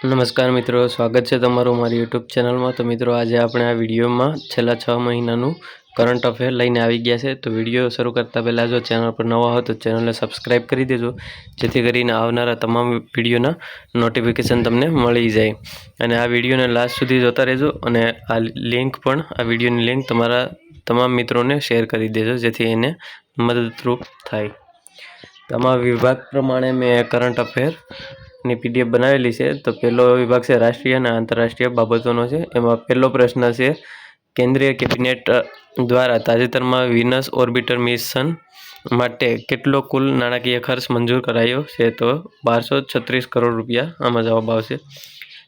નમસ્કાર મિત્રો, સ્વાગત છે તમારું મારી યુટ્યુબ ચેનલમાં। તો મિત્રો, આજે આપણે આ વિડીયોમાં છેલ્લા 6 મહિનાનું કરંટ અફેર લઈને આવી ગયા છે। તો વિડીયો શરૂ કરતાં પહેલાં જો ચેનલ પર નવા હો તો ચેનલને સબસ્ક્રાઈબ કરી દેજો, જેથી કરીને આવનારા તમામ વિડીયોના નોટિફિકેશન તમને મળી જાય। અને આ વિડીયોને લાસ્ટ સુધી જોતા રહેજો અને આ લિંક પણ આ વિડીયોની લિંક તમારા તમામ મિત્રોને શેર કરી દેજો, જેથી એને મદદરૂપ થાય। તમામ વિભાગ પ્રમાણે મેં કરંટ અફેર ની પીડીએફ બનાવેલી છે। તો પહેલો વિભાગ છે રાષ્ટ્રીય અને આંતરરાષ્ટ્રીય બાબતોનો છે। એમાં પહેલો પ્રશ્ન છે, કેન્દ્રીય કેબિનેટ દ્વારા તાજેતરમાં વિનસ ઓર્બિટર મિશન માટે કેટલો કુલ નાણાકીય ખર્ચ મંજૂર કરાયો છે? તો 1236 કરોડ રૂપિયા આમાં જવાબ આવશે।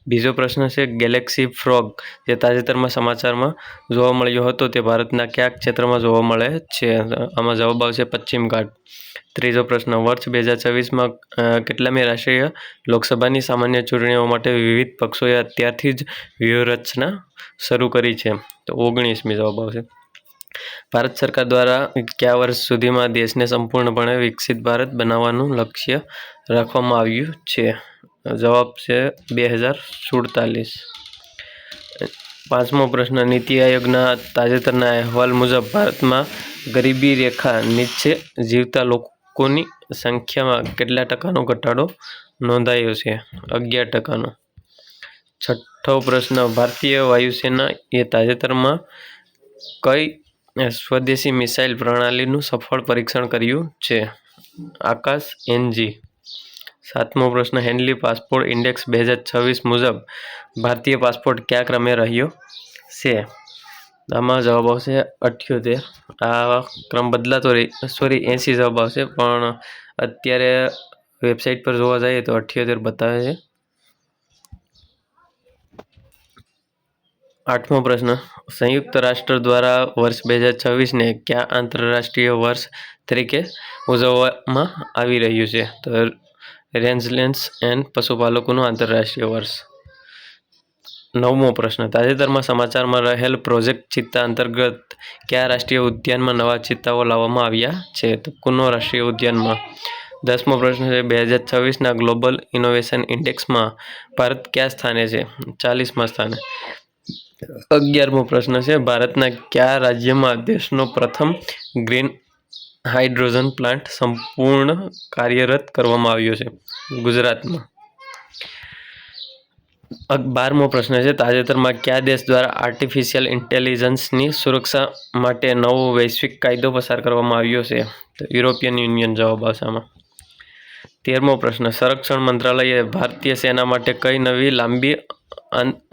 બીજો પ્રશ્ન છે, ગેલેક્સી ફ્રોગ જે તાજેતરમાં સમાચારમાં જોવા મળ્યો હતો તે ભારતના કયા ક્ષેત્રમાં જોવા મળે છે? આમાં જવાબ આવશે પશ્ચિમ ઘાટ। ત્રીજો પ્રશ્ન, વર્ષ 2026માં કેટલામી રાષ્ટ્રીય લોકસભાની સામાન્ય ચૂંટણીઓ માટે વિવિધ પક્ષોએ અત્યારથી જ વ્યૂહરચના શરૂ કરી છે? તો 19મી જવાબ આવશે। ભારત સરકાર દ્વારા કયા વર્ષ સુધીમાં દેશને સંપૂર્ણપણે વિકસિત ભારત બનાવવાનું લક્ષ્ય રાખવામાં આવ્યું છે? જવાબ છે 2047। પાંચમો પ્રશ્ન, નીતિ આયોગના તાજેતરના અહેવાલ મુજબ ભારતમાં ગરીબી રેખા નીચે જીવતા લોકોની સંખ્યામાં કેટલા ટકાનો ઘટાડો નોંધાયો છે? 11%। છઠ્ઠો પ્રશ્ન, ભારતીય વાયુસેના એ તાજેતરમાં કઈ સ્વદેશી મિસાઇલ પ્રણાલીનું સફળ પરીક્ષણ કર્યું છે? આકાશ NG। સાતમો પ્રશ્ન, હેન્ડલી પાસપોર્ટ ઇન્ડેક્સ 2026 મુજબ ભારતીય પાસપોર્ટ કયા ક્રમે રહ્યો છે? આમાં જવાબ આવશે 78। આ ક્રમ બદલાતો 80 જવાબ આવશે, પણ અત્યારે વેબસાઇટ પર જોવા જઈએ તો 78 બતાવે છે। આઠમો પ્રશ્ન, સંયુક્ત રાષ્ટ્ર દ્વારા વર્ષ 2026ને કયા આંતરરાષ્ટ્રીય વર્ષ તરીકે ઉજવવામાં આવી રહ્યું છે? તો રેન્જલેન્ડ્સ એન્ડ પશુપાલકોનું આંતરરાષ્ટ્રીય વર્ષ। નવમો પ્રશ્ન, તાજેતરમાં સમાચારમાં રહેલ પ્રોજેક્ટ ચિત્તા અંતર્ગત કયા રાષ્ટ્રીય ઉદ્યાનમાં નવા ચિત્તાઓ લાવવામાં આવ્યા છે? તો કુનો રાષ્ટ્રીય ઉદ્યાનમાં। 10મો પ્રશ્ન છે, 2026ના ગ્લોબલ ઇનોવેશન ઇન્ડેક્સમાં ભારત કયા સ્થાને છે? 40મા સ્થાને। 11મો પ્રશ્ન છે, ભારતના કયા રાજ્યમાં દેશનો પ્રથમ ગ્રીન હાઇડ્રોજન પ્લાન્ટ સંપૂર્ણ કાર્યરત કરવામાં આવ્યો છે? ગુજરાતમાં। 12મો પ્રશ્ન છે, તાજેતરમાં કયા દેશ દ્વારા આર્ટિફિશિયલ ઇન્ટેલિજન્સની સુરક્ષા માટે નવો વૈશ્વિક કાયદો પસાર કરવામાં આવ્યો છે? તો યુરોપિયન યુનિયન જવાબ આવશે આમાં। 13મો પ્રશ્ન, સંરક્ષણ મંત્રાલયે ભારતીય સેના માટે કઈ નવી લાંબી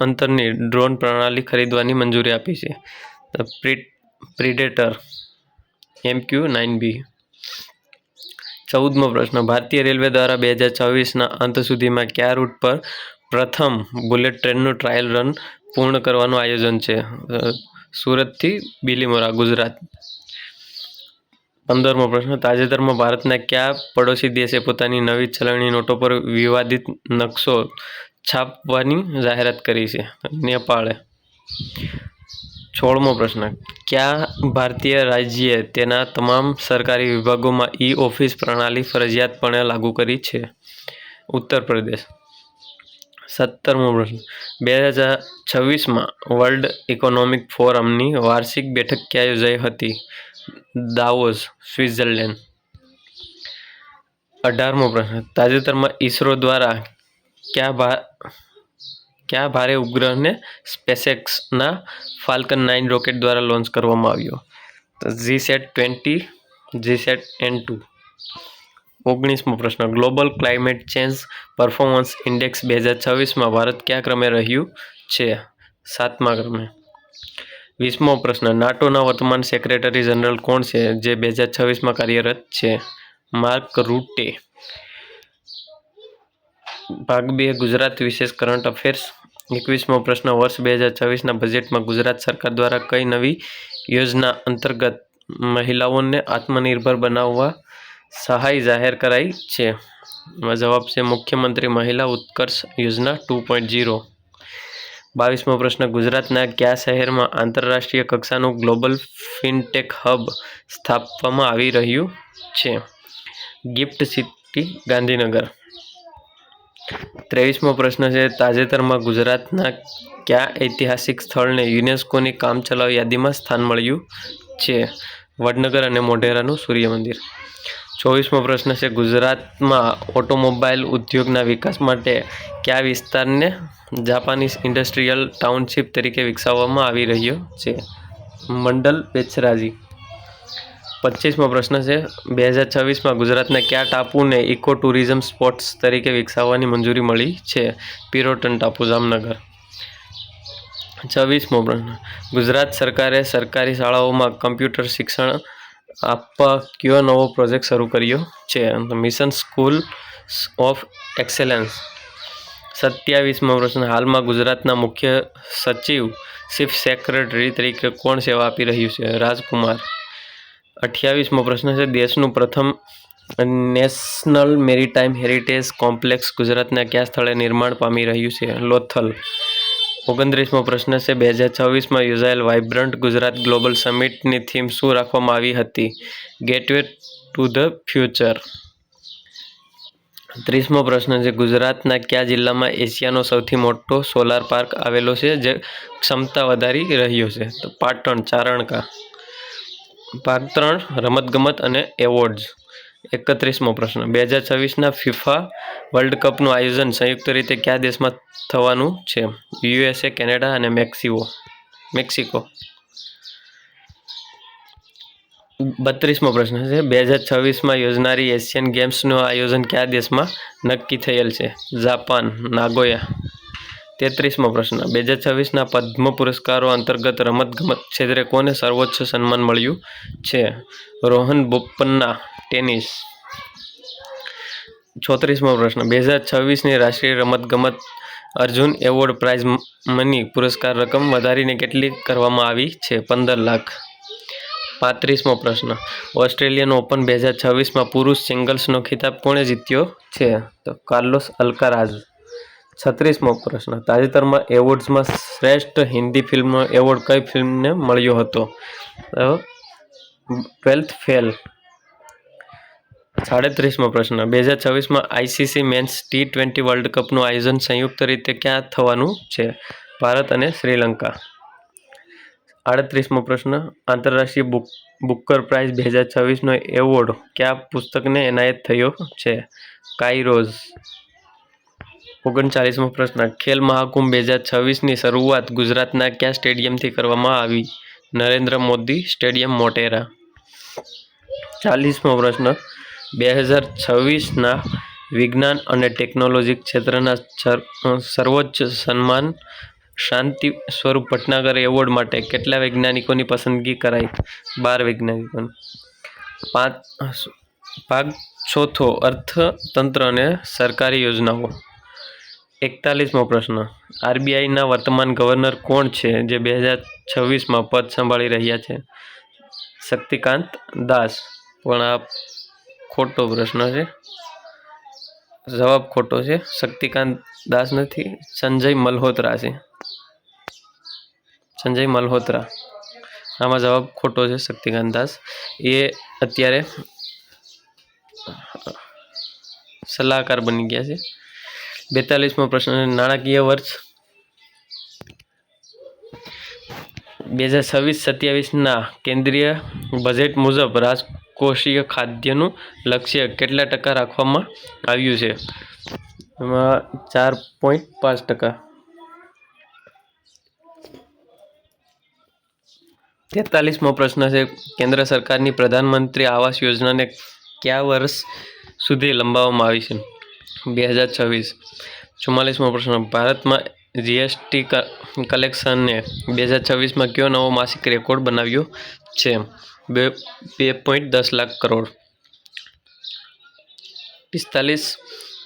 અંતરની ડ્રોન પ્રણાલી ખરીદવાની મંજૂરી આપી છે? તો પ્રિડેટર MQ-9B। 14મો પ્રશ્ન, ભારતીય રેલવે દ્વારા 2024ના અંત સુધીમાં કયા રૂટ પર પ્રથમ બુલેટ ટ્રેનનું ટ્રાયલ રન પૂર્ણ કરવાનું આયોજન છે? સુરતથી બિલીમોરા, ગુજરાત। 15મો પ્રશ્ન, તાજેતરમાં ભારતના કયા પડોશી દેશે પોતાની નવી ચલણી નોટો પર વિવાદિત નકશો છાપવાની જાહેરાત કરી છે? નેપાળે। 16મો પ્રશ્ન, કયા ભારતીય રાજ્યે તેના તમામ સરકારી વિભાગોમાં ઈ-ઓફિસ પ્રણાલી ફરજિયાતપણે લાગુ કરી છે? ઉત્તર પ્રદેશ। 17મો પ્રશ્ન, 2026માં વર્લ્ડ ઇકોનોમિક ફોરમની વાર્ષિક બેઠક ક્યાં યોજાઈ હતી? Davos, Switzerland. 18મો પ્રશ્ન, તાજેતરમાં ઇસરો દ્વારા કયા ભારે ઉપગ્રહને સ્પેસએક્સના ફાલ્કન 9 રોકેટ દ્વારા લોન્ચ કરવામાં આવ્યો? GSAT-20 GSAT-N2। 19મો પ્રશ્ન, global climate change performance index 2026માં ભારત કયા ક્રમે રહ્યું છે? 7મા ક્રમે। 20મો પ્રશ્ન, નાટોના વર્તમાન સેક્રેટરી જનરલ કોણ છે જે 2026માં કાર્યરત છે? માર્ક રૂટે। ભાગ 2, ગુજરાત વિશેષ કરંટ અફેર્સ। 21મો પ્રશ્ન, વર્ષ 2026ના બજેટમાં ગુજરાત સરકાર દ્વારા કઈ નવી યોજના અંતર્ગત મહિલાઓને આત્મનિર્ભર બનાવવા સહાય જાહેર કરાઈ છે? જવાબ છે મુખ્યમંત્રી મહિલા ઉત્કર્ષ યોજના 2.0। 22મો પ્રશ્ન, ગુજરાતના કયા શહેરમાં આંતરરાષ્ટ્રીય કક્ષાનું ગ્લોબલ ફિનટેક હબ સ્થાપવામાં આવી રહ્યું છે? Gift city, Gandhinagar. 23મો પ્રશ્ન છે, તાજેતરમાં ગુજરાતના કયા ઐતિહાસિક સ્થળને યુનેસ્કોની કામચલાઉ યાદીમાં સ્થાન મળ્યું છે? વડનગર અને મોઢેરાનું સૂર્ય મંદિર. 24મો પ્રશ્ન છે, ગુજરાતમાં ઓટોમોબાઈલ ઉદ્યોગના વિકાસ માટે કયા વિસ્તારને જાપાનીઝ ઇન્ડસ્ટ્રીયલ ટાઉનશીપ તરીકે વિકસાવવામાં આવી રહ્યો છે? મંડલ બેચરાજી. 25મો પ્રશ્ન છે, 2026માં ગુજરાતના કયા ટાપુને ઇકો ટુરિઝમ સ્પોટ્સ તરીકે વિકસાવવાની મંજૂરી મળી છે? પિરોટન ટાપુ, જામનગર. 26મો પ્રશ્ન, ગુજરાત સરકારે સરકારી શાળાઓમાં કમ્પ્યુટર શિક્ષણ આપવા કયો નવો પ્રોજેક્ટ શરૂ કર્યો છે? Mission school of excellence. 27મો પ્રશ્ન, હાલમાં ગુજરાતના મુખ્ય સચિવ ચીફ સેક્રેટરી તરીકે કોણ સેવા આપી રહ્યું છે? રાજકુમાર. 28મો પ્રશ્ન છે, દેશનું પ્રથમ નેશનલ મેરીટાઈમ હેરિટેજ કોમ્પ્લેક્સ ગુજરાતના કયા સ્થળે નિર્માણ પામી રહ્યું છે? લોથલ. 29મો પ્રશ્ન છે, 2026માં યોજાયેલ વાઇબ્રન્ટ ગુજરાત ગ્લોબલ સમિટની થીમ શું રાખવામાં આવી હતી? Gateway to the future. 30મો પ્રશ્ન છે, ગુજરાતના કયા જિલ્લામાં એશિયાનો સૌથી મોટો સોલાર પાર્ક આવેલો છે જે ક્ષમતા વધારી રહ્યો છે? તો પાટણ, ચારણકા. ભાગ 3, રમતગમત અને એવોર્ડ્સ. 31મો પ્રશ્ન, 2026ના ફિફા વર્લ્ડ કપનું આયોજન સંયુક્ત રીતે કયા દેશમાં થવાનું છે? USA, કેનેડા અને મેક્સિકો. 32મો પ્રશ્ન છે, 2026માં યોજનારી એશિયન ગેમ્સનું આયોજન કયા દેશમાં નક્કી થયેલ છે? જાપાન, નાગોયા. 33મો પ્રશ્ન, 2026ના પદ્મ પુરસ્કારો અંતર્ગત રમતગમત ક્ષેત્રે કોને સર્વોચ્ચ સન્માન મળ્યું છે? રોહન બોપન્ના, ટેનિસ. 34મો પ્રશ્ન, 2026ની રાષ્ટ્રીય રમતગમત અર્જુન એવોર્ડ પ્રાઇઝ મની પુરસ્કાર રકમ વધારીને કેટલી કરવામાં આવી છે? 15 લાખ. 35મો પ્રશ્ન, ઓસ્ટ્રેલિયન ઓપન 2026માં પુરુષ સિંગલ્સનો ખિતાબ કોણે જીત્યો છે? તો કાર્લોસ અલ્કારાઝ. 36મો પ્રશ્ન, તાજેતરમાં એવોર્ડ્સમાં શ્રેષ્ઠ હિન્દી ફિલ્મનો એવોર્ડ કઈ ફિલ્મને મળ્યો હતો? 12th fail. 37મો પ્રશ્ન, 2026માં ICC મેન્સ T20 વર્લ્ડ કપનું આયોજન સંયુક્ત રીતે ક્યાં થવાનું છે? ભારત અને શ્રીલંકા. 38મો પ્રશ્ન, આંતરરાષ્ટ્રીય બુકર પ્રાઇઝ 2026નો એવોર્ડ કયા પુસ્તકને એનાયત થયો છે? કાઇરોઝ. 39મો પ્રશ્ન, ખેલ મહાકુંભ 2026ની શરૂઆત ગુજરાતના કયા સ્ટેડિયમથી કરવામાં આવી? નરેન્દ્ર મોદી સ્ટેડિયમ, મોટેરા. 40મો પ્રશ્ન, 2026ના વિજ્ઞાન અને ટેકનોલોજી ક્ષેત્રના સર્વોચ્ચ સન્માન શાંતિ સ્વરૂપ ભટનાગર એવોર્ડ માટે કેટલા વૈજ્ઞાનિકોની પસંદગી કરાઈ? 12 વૈજ્ઞાનિકોની. ભાગ 4, અર્થતંત્ર અને સરકારી યોજનાઓ. 41મો પ્રશ્ન, RBIના વર્તમાન ગવર્નર કોણ છે જે 2026માં પદ સંભાળી રહ્યા છે? શક્તિકાંત દાસ. પણ આ ખોટો પ્રશ્ન છે, જવાબ ખોટો છે. શક્તિકાંત દાસ નથી, સંજય મલ્હોત્રા છે. સંજય મલ્હોત્રા. આમાં જવાબ ખોટો છે. શક્તિકાંત દાસ એ અત્યારે સલાહકાર બની ગયા છે. 42મો પ્રશ્ન, નાણાકીય વર્ષ 2026-27ના કેન્દ્રીય બજેટ મુજબ રાજકોષીય ખાદ્યનું લક્ષ્ય કેટલા ટકા રાખવામાં આવ્યું છે? એમાં 4.5%. 43મો પ્રશ્ન છે, કેન્દ્ર સરકારની પ્રધાનમંત્રી આવાસ યોજનાને કયા વર્ષ સુધી લંબાવવામાં આવી છે? 2026. 44મો પ્રશ્ન, ભારતમાં GST કલેક્શને 2026માં કયો નવો માસિક રેકોર્ડ બનાવ્યો છે? 2.10 લાખ કરોડ. 45,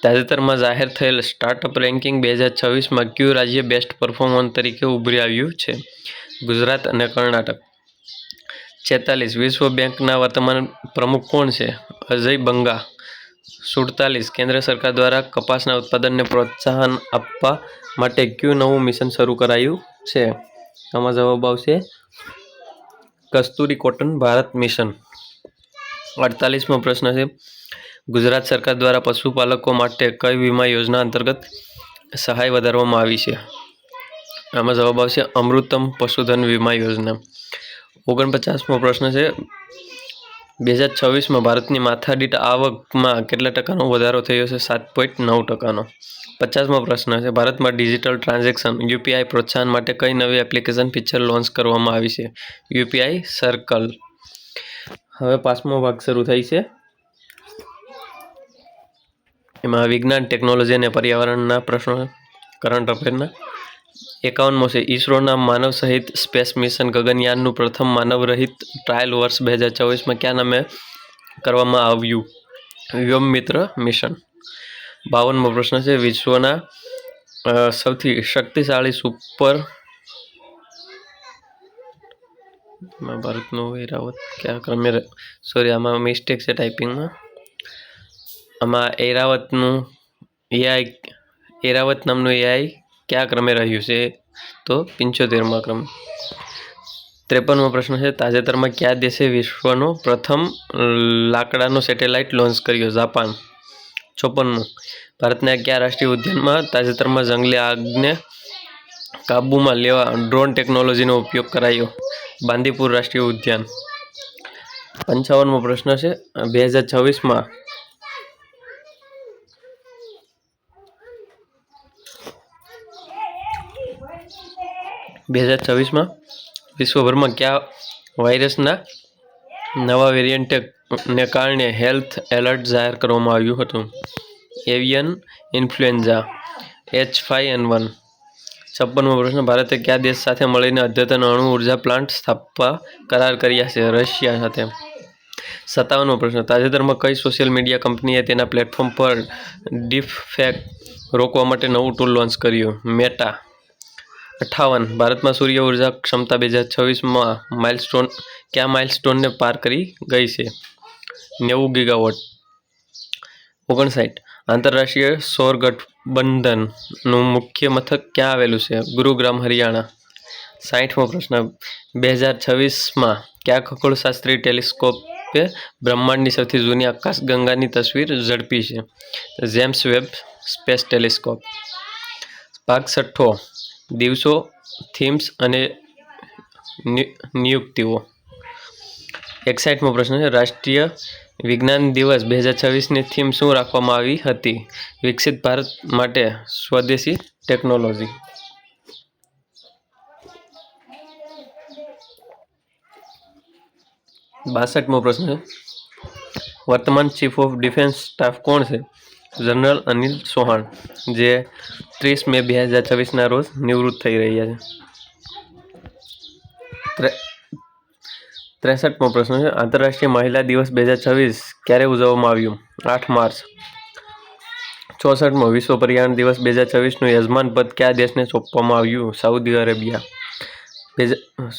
તાજેતરમાં જાહેર થયેલ સ્ટાર્ટઅપ રેન્કિંગ 2026માં કયું રાજ્ય બેસ્ટ પરફોર્મર તરીકે ઉભરી આવ્યું છે? ગુજરાત અને કર્ણાટક. 46, વિશ્વ બેંકના વર્તમાન પ્રમુખ કોણ છે? અજય બંગા. 47, કેન્દ્ર સરકાર દ્વારા કપાસના ઉત્પાદનને પ્રોત્સાહન આપવા માટે કયું નવું મિશન શરૂ કરાયું છે? આમાં જવાબ આવશે કસ્તુરી કોટન ભારત મિશન. 48મો પ્રશ્ન છે, ગુજરાત સરકાર દ્વારા પશુપાલકો માટે કઈ વીમા યોજના અંતર્ગત સહાય વધારવામાં આવી છે? આમાં જવાબ આવશે અમૃતમ પશુધન વીમા યોજના. 49મો પ્રશ્ન છે, 2026માં ભારતની માથાદીઠ આવકમાં કેટલા ટકાનો વધારો થયો છે? 7.9%. 50મો પ્રશ્ન છે, ભારતમાં ડિજિટલ ટ્રાન્ઝેક્શન યુપીઆઈ પ્રોત્સાહન માટે કઈ નવી એપ્લિકેશન ફીચર લોન્ચ કરવામાં આવી છે? UPI circle. હવે 5મો ભાગ શરૂ થાય છે. એમાં વિજ્ઞાન, ટેકનોલોજી અને પર્યાવરણના પ્રશ્નો કરંટ અફેરના. 51મો છે, ઈસરોના માનવ સહિત સ્પેસ મિશન ગગનયાનનું પ્રથમ માનવરહિત ટ્રાયલ વર્ષ 2024માં કયા નામે કરવામાં આવ્યું? વ્યોમમિત્ર મિશન. 52મો પ્રશ્ન છે, વિશ્વના સૌથી શક્તિશાળી સુપર ભારતનું ઐરાવત કયા ક્રમે આમાં મિસ્ટેક છે ટાઈપિંગમાં. આમાં ઐરાવત નામનું એઆઈ કયા ક્રમે રહ્યું છે? તો 75મા ક્રમે. 53મો પ્રશ્ન છે, તાજેતરમાં કયા દેશે વિશ્વનો પ્રથમ લાકડાનો સેટેલાઇટ લોન્ચ કર્યો? જાપાન. 54મો, ભારતના કયા રાષ્ટ્રીય ઉદ્યાનમાં તાજેતરમાં જંગલી આગને કાબૂમાં લેવા ડ્રોન ટેકનોલોજીનો ઉપયોગ કરાયો? બાંદીપુર રાષ્ટ્રીય ઉદ્યાન. 55મો પ્રશ્ન છે, 2026માં વિશ્વભરમાં કયા વાયરસના નવા વેરિયન્ટને કારણે હેલ્થ એલર્ટ જાહેર કરવામાં આવ્યું હતું? Avian influenza H5N1. 56મો પ્રશ્ન, ભારતે કયા દેશ સાથે મળીને અદ્યતન અણુ ઉર્જા પ્લાન્ટ સ્થાપવા કરાર કર્યા છે? રશિયા સાથે. 57મો પ્રશ્ન, તાજેતરમાં કઈ સોશિયલ મીડિયા કંપનીએ તેના પ્લેટફોર્મ પર ડીપફેક રોકવા માટે નવું ટૂલ લોન્ચ કર્યું? મેટા. 58, ભારતમાં સૂર્ય ઉર્જા ક્ષમતા 2026માં કયા માઇલસ્ટોનને પાર કરી ગઈ છે? 90 ગીગાવોટ. 59, આંતરરાષ્ટ્રીય સૌર ગઠબંધનનું મુખ્ય મથક ક્યાં આવેલું છે? ગુરુગ્રામ, હરિયાણા. 60મો પ્રશ્ન, 2026માં કયા ખગોળશાસ્ત્રીય ટેલિસ્કોપે બ્રહ્માંડની સૌથી જૂની આકાશગંગાની તસવીર ઝડપી છે? James web space telescope. ભાગ 6, દિવસો, થીમ્સ અને નિયુક્તિઓ. 61મો પ્રશ્ન છે, રાષ્ટ્રીય વિજ્ઞાન દિવસ 2026ની થીમ શું રાખવામાં આવી હતી? વિકસિત ભારત માટે સ્વદેશી ટેકનોલોજી. 62મો પ્રશ્ન છે, વર્તમાન ચીફ ઓફ ડિફેન્સ સ્ટાફ કોણ છે? જનરલ અનિલ ચૌહાણ, જે 30 મે 2026ના રોજ નિવૃત્ત થઈ રહ્યા છે. 63મો પ્રશ્ન છે, આંતરરાષ્ટ્રીય મહિલા દિવસ 2026 ક્યારે ઉજવવામાં આવ્યું? 8 માર્ચ. 64મો, વિશ્વ પર્યાવરણ દિવસ 2026નું યજમાન પદ કયા દેશને સોંપવામાં આવ્યું? Saudi Arabia.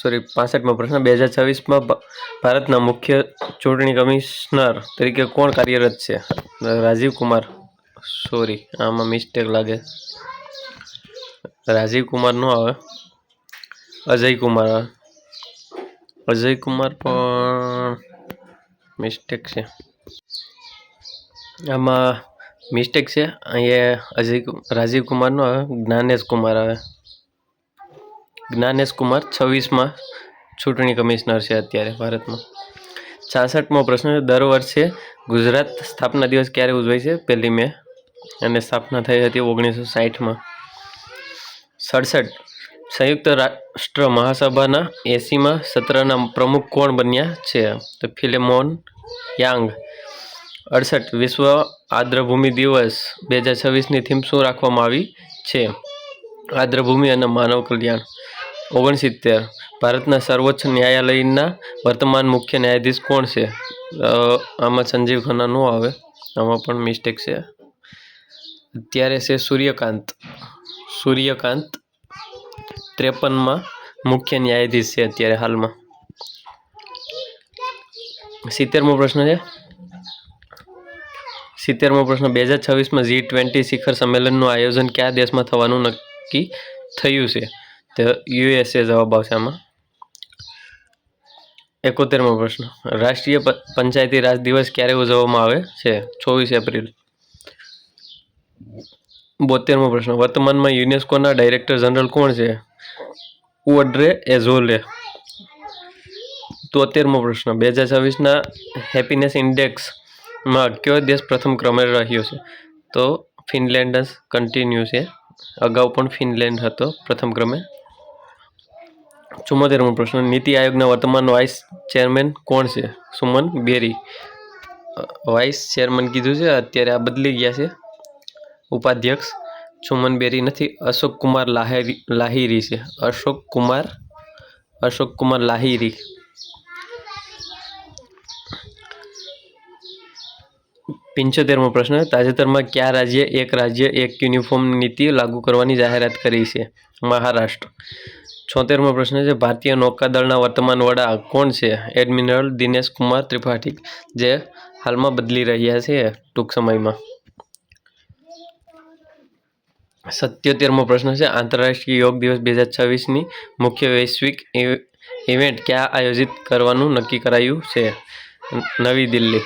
65મો પ્રશ્ન, 2026માં ભારતના મુખ્ય ચૂંટણી કમિશનર તરીકે કોણ કાર્યરત છે? રાજીવ કુમાર. આમાં મિસ્ટેક લાગે, રાજીવ કુમાર નો આવે, અજય કુમાર આવે. અજય કુમાર પણ મિસ્ટેક છે, આમાં મિસ્ટેક છે. અહીંયા રાજીવ કુમાર નો આવે, જ્ઞાનેશ કુમાર આવે. જ્ઞાનેશ કુમાર 26માં ચૂંટણી કમિશનર છે અત્યારે ભારતમાં. 66મો પ્રશ્ન, દર વર્ષે ગુજરાત સ્થાપના દિવસ ક્યારે ઉજવાય છે? 1 મે, અને સ્થાપના થઈ હતી 1960માં. 67, સંયુક્ત રાષ્ટ્ર મહાસભાના 80મા સત્રના પ્રમુખ કોણ બન્યા છે? તો ફિલેમોન યાંગ. 68, વિશ્વ આર્દ્રભૂમિ દિવસ 2026ની થીમ શું રાખવામાં આવી છે? આર્દ્રભૂમિ અને માનવ કલ્યાણ. 69, ભારતના સર્વોચ્ચ ન્યાયાલયના વર્તમાન મુખ્ય ન્યાયાધીશ કોણ છે? આમાં સંજીવ ખન્ના નો આવે, આમાં પણ મિસ્ટેક છે. અત્યારે છે સૂર્યકાંત. 53માં મુખ્ય ન્યાયાધીશ છે અત્યારે હાલમાં. 70મો પ્રશ્ન છે, 2026માં G20 શિખર સંમેલનનું આયોજન કયા દેશમાં થવાનું નક્કી થયું છે? તો USA જવાબ આવશે આમાં. 71મો પ્રશ્ન, રાષ્ટ્રીય પંચાયતી રાજ દિવસ ક્યારે ઉજવવામાં આવે છે? 24 એપ્રિલ. 72મો પ્રશ્ન, વર્તમાનમાં યુનેસ્કોના ડાયરેક્ટર જનરલ કોણ છે? ઓડ્રે એઝોલે. 73મો પ્રશ્ન, 2026ના હેપીનેસ ઇન્ડેક્સમાં કયો દેશ પ્રથમ ક્રમે રહ્યો છે? તો ફિનલેન્ડ જ કન્ટિન્યુ છે. અગાઉ પણ ફિનલેન્ડ હતો પ્રથમ ક્રમે. 74મો પ્રશ્ન, નીતિ આયોગના વર્તમાન વાઇસ ચેરમેન કોણ છે? સુમન બેરી. વાઇસ ચેરમેન કીધું છે, અત્યારે આ બદલી ગયા છે. ઉપાધ્યક્ષ સુમન બેરી નથી, અશોક કુમાર લાહિરી છે. અશોક કુમાર લાહિરી. 75મો પ્રશ્ન, તાજેતરમાં કયા રાજ્ય એક યુનિફોર્મ નીતિ લાગુ કરવાની જાહેરાત કરી છે? મહારાષ્ટ્ર. 76મો પ્રશ્ન છે, ભારતીય નૌકાદળના વર્તમાન વડા કોણ છે? એડમિરલ દિનેશ કુમાર ત્રિપાઠી, જે હાલમાં બદલી રહ્યા છે ટૂંક સમયમાં. 77મો પ્રશ્ન છે, આંતરરાષ્ટ્રીય યોગ દિવસ 2026ની મુખ્ય વૈશ્વિક ઇવેન્ટ ક્યાં આયોજિત કરવાનું નક્કી કરાયું છે? નવી દિલ્હી.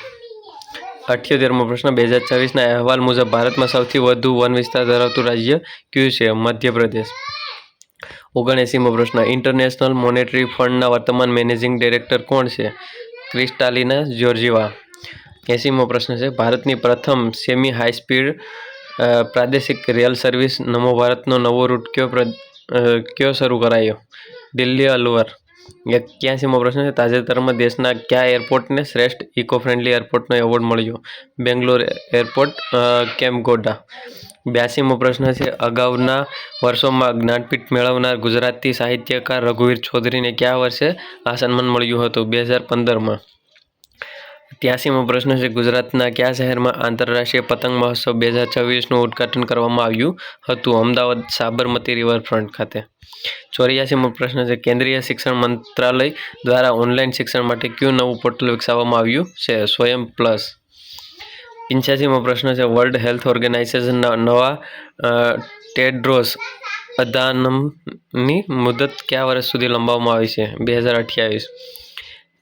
78મો પ્રશ્ન, 2026ના અહેવાલ મુજબ ભારતમાં સૌથી વધુ વન વિસ્તાર ધરાવતું રાજ્ય કયું છે? મધ્યપ્રદેશ. 79મો પ્રશ્ન, ઇન્ટરનેશનલ મોનેટરી ફંડના વર્તમાન મેનેજિંગ ડાયરેક્ટર કોણ છે? ક્રિસ્ટાલિના જ્યોર્જીવા. 80મો પ્રશ્ન છે, ભારતની પ્રથમ સેમી હાઈ સ્પીડ પ્રાદેશિક રેલ સર્વિસ નમો ભારતનો નવો રૂટ કયો શરૂ કરાયો? દિલ્હી અલવર. 81મો પ્રશ્ન છે, તાજેતરમાં દેશના કયા એરપોર્ટને શ્રેષ્ઠ ઇકો ફ્રેન્ડલી એરપોર્ટનો એવોર્ડ મળ્યો? બેંગ્લોર એરપોર્ટ કેમ્પગોડા. 82મો પ્રશ્ન છે, અગાઉના વર્ષોમાં જ્ઞાનપીઠ મેળવનાર ગુજરાતી સાહિત્યકાર રઘુવીર ચૌધરીને કયા વર્ષે આ સન્માન મળ્યું હતું? 2015માં. 83મો પ્રશ્ન છે, ગુજરાતના કયા શહેરમાં આંતરરાષ્ટ્રીય પતંગ મહોત્સવ 2026નું ઉદ્ઘાટન કરવામાં આવ્યું હતું? અમદાવાદ સાબરમતી રિવરફ્રન્ટ ખાતે. 84મો પ્રશ્ન છે, કેન્દ્રીય શિક્ષણ મંત્રાલય દ્વારા ઓનલાઈન શિક્ષણ માટે કયું નવું પોર્ટલ વિકસાવવામાં આવ્યું છે? સ્વયં પ્લસ. 85મો પ્રશ્ન છે, વર્લ્ડ હેલ્થ ઓર્ગેનાઇઝેશનના નવા ટેડ્રોસ અધાનમની મુદત કયા વર્ષ સુધી લંબાવવામાં આવી છે? 2028.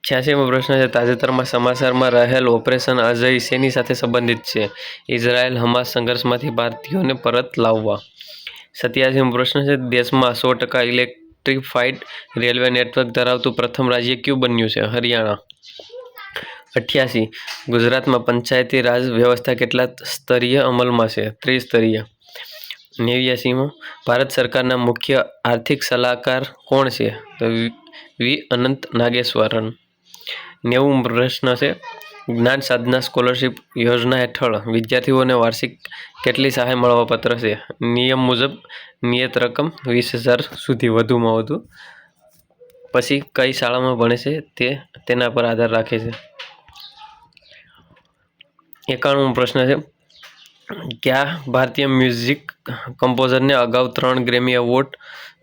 86મો પ્રશ્ન છે, તાજેતરમાં સમાચારમાં રહેલ ઓપરેશન અજય શેની સાથે સંબંધિત છે? ઇઝરાયલ હમાસ સંઘર્ષમાંથી ભારતીયોને પરત લાવવા. 87મો પ્રશ્ન છે, દેશમાં 100% ઇલેક્ટ્રિફાઈડ રેલવે નેટવર્ક ધરાવતું પ્રથમ રાજ્ય કયું બન્યું છે? હરિયાણા. 88. ગુજરાતમાં પંચાયતી રાજ વ્યવસ્થા કેટલા સ્તરીય અમલમાં છે? ત્રિસ્તરીય. 89મો, ભારત સરકારના મુખ્ય આર્થિક સલાહકાર કોણ છે? તો વી અનંત નાગેશ્વરન. 90મો પ્રશ્ન છે, જ્ઞાન સાધના સ્કોલરશિપ યોજના હેઠળ વિદ્યાર્થીઓને વાર્ષિક કેટલી સહાય મળવાપાત્ર છે? નિયમ મુજબ નિયત રકમ 20,000 સુધી વધુમાં વધુ. પછી કઈ શાળામાં ભણે છે તેના પર આધાર રાખે છે. 91મો પ્રશ્ન છે, કયા ભારતીય મ્યુઝિક કમ્પોઝરને અગાઉ 3 ગ્રેમી એવોર્ડ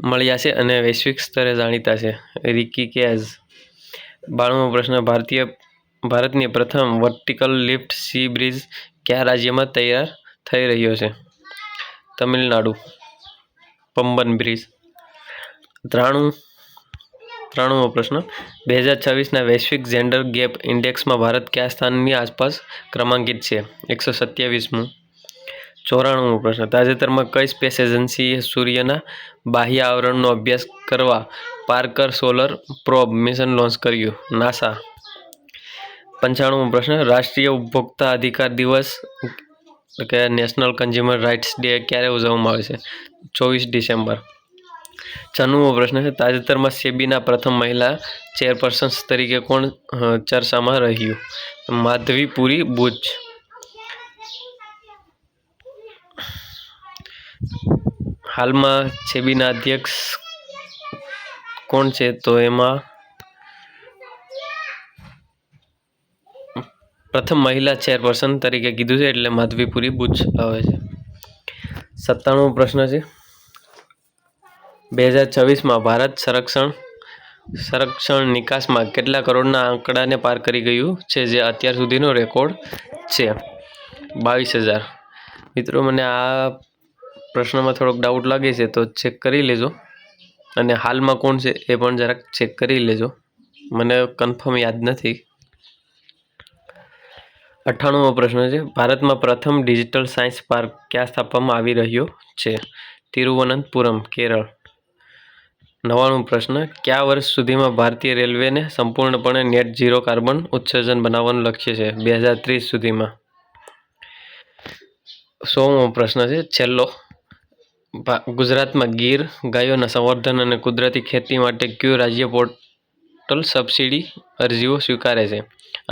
મળ્યા છે અને વૈશ્વિક સ્તરે જાણીતા છે? રિકી કેઝ. 92મો પ્રશ્ન, ભારતની પ્રથમ વર્ટિકલ લિફ્ટ સી બ્રિજ કયા રાજ્યમાં તૈયાર થઈ રહ્યો છે? તમિલનાડુ. પમ્બન બ્રિજ. 93મો પ્રશ્ન, 2026ના વૈશ્વિક જેન્ડર ગેપ ઇન્ડેક્સમાં ભારત કયા સ્થાનની આસપાસ ક્રમાંકિત છે? 127મું. 94મો પ્રશ્ન, તાજેતરમાં કઈ સ્પેસ એજન્સીએ સૂર્યના બાહ્ય આવરણનો અભ્યાસ કરવા Parker solar probe mission launch કર્યું? નાસા. 95મો પ્રશ્ન, રાષ્ટ્રીય ઉપભોક્તા અધિકાર દિવસ કે નેશનલ કન્ઝ્યુમર રાઇટ્સ ડે ક્યારે ઉજવવામાં આવે છે? 24 ડિસેમ્બર. 96મો પ્રશ્ન છે, તાજેતરમાં સેબીના પ્રથમ મહિલા ચેરપર્સન તરીકે કોણ ચર્ચામાં રહ્યું? માધવીપુરી બુચ. હાલમાં સેબીના અધ્યક્ષ કોણ છે? તો એમાં પ્રથમ મહિલા ચેરપર્સન તરીકે કીધું છે એટલે માધવીપુરી બુચ આવે છે. 97મો પ્રશ્ન છે, 2026માં ભારત સંરક્ષણ નિકાસમાં કેટલા કરોડના આંકડાને પાર કરી ગયું છે, જે અત્યાર સુધીનો રેકોર્ડ છે? 22,000. મિત્રો, મને આ પ્રશ્નમાં થોડોક ડાઉટ લાગે છે તો ચેક કરી લેજો, અને હાલમાં કોણ છે એ પણ જરાક ચેક કરી લેજો. મને કન્ફર્મ યાદ નથી. 98મો પ્રશ્ન છે, ભારતમાં પ્રથમ ડિજિટલ સાયન્સ પાર્ક ક્યાં સ્થાપવામાં આવી રહ્યો છે? તિરુવનંતપુરમ, કેરળ. 99મો પ્રશ્ન, કયા વર્ષ સુધીમાં ભારતીય રેલવેને સંપૂર્ણપણે નેટ ઝીરો કાર્બન ઉત્સર્જન બનાવવાનું લક્ષ્ય છે? 2030 સુધીમાં. 100મો પ્રશ્ન છે, છેલ્લો, ગુજરાતમાં ગીર ગાયોના સંવર્ધન અને કુદરતી ખેતી માટે કયું રાજ્ય પોર્ટલ સબસિડી અરજીઓ સ્વીકારે છે?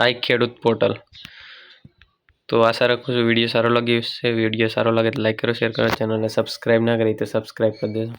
આ ખેડૂત પોર્ટલ. તો આશા રાખું છું વિડીયો સારો લાગ્યો હશે. વિડીયો સારો લાગે તો લાઈક કરો, શેર કરો, ચેનલને સબસ્ક્રાઈબ ના કરી તો સબસ્ક્રાઈબ કરી દેજો.